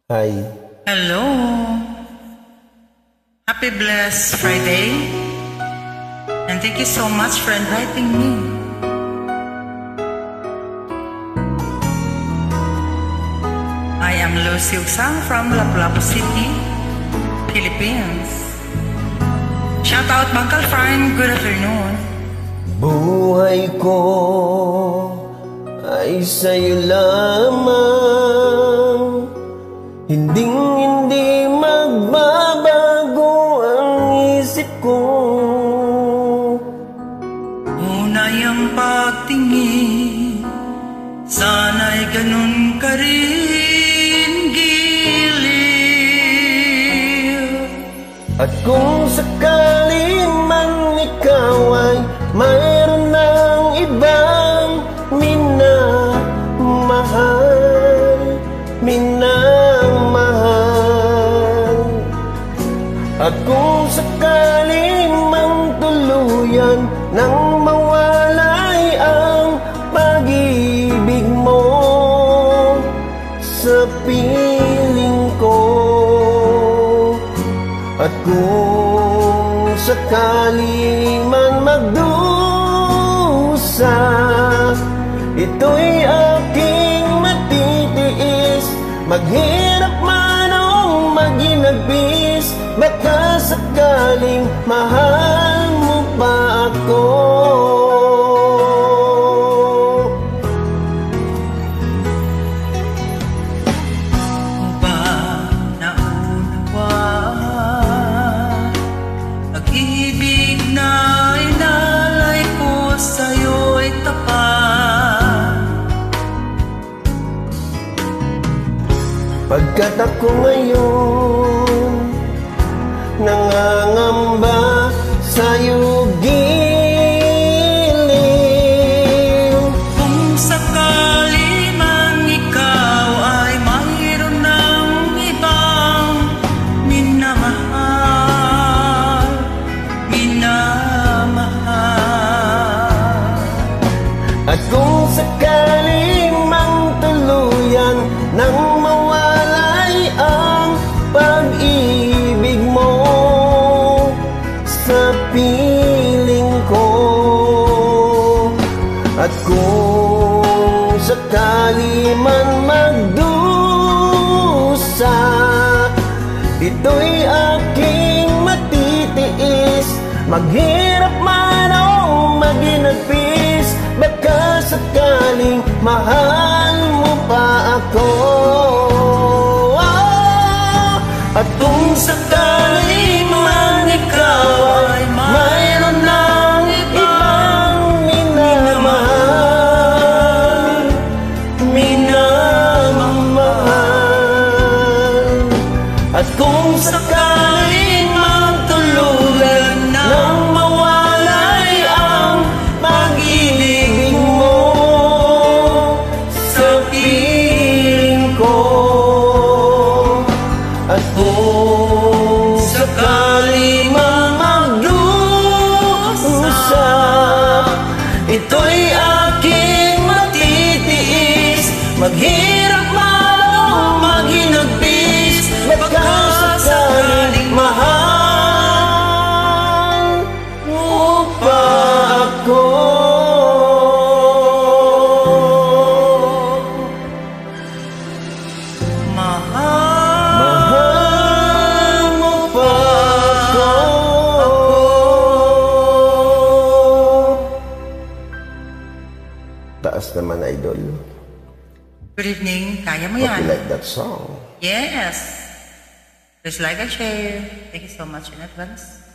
Hi. Hello. Happy blessed Friday. And thank you so much for inviting me. I am Lucy Ugsang from Lapu-Lapu City, Philippines. Shout out Bangkal Friend, good afternoon. Buhay ko ay sa'yo lamang, hindi magbabago ang isip ko. Unay ang pagtingin, sana'y ganun ka rin, giliw. At kung sakali man ikaw ay mayroon ng ibang minamahal, at kung sakali mang tuluyan nang mawalay ang pag-ibig mo sa piling ko, at kung sakali man magdusa, ito'y aking matitiis. Maghirap man o maginagpis, baka sakaling mahal mo pa ako. Pag-ibig na inalay ko sa'yo'y tapat, Pagkat ako ngayon nangangamba sa'yo giliw. kung sakali man ikaw ay mayroon ng ibang minamahal, At kung sakali mang tuluyan nang mawalay ang pag-ibig mo sa piling ko, at kung sakali man magdusa, ito'y aking matitiis. Maghirap man o maginagpis, baka sakaling mahal mo pa ako. At kung sakali man ikaw ay mayroon ng ibang minamahal, at kung sakali man tuluyan nang mawalay ang pag-ibig mo sa piling ko, at kung sakali man magdusa, ito'y aking matitiis. Maghirap man o maginagpis, baka sakaling mahal mo pa ako. Mahal mo pa ako. Taas naman, idol. Good evening, kaya mo Hope yan. you like that song. Yes. Please like and share. Thank you so much in advance.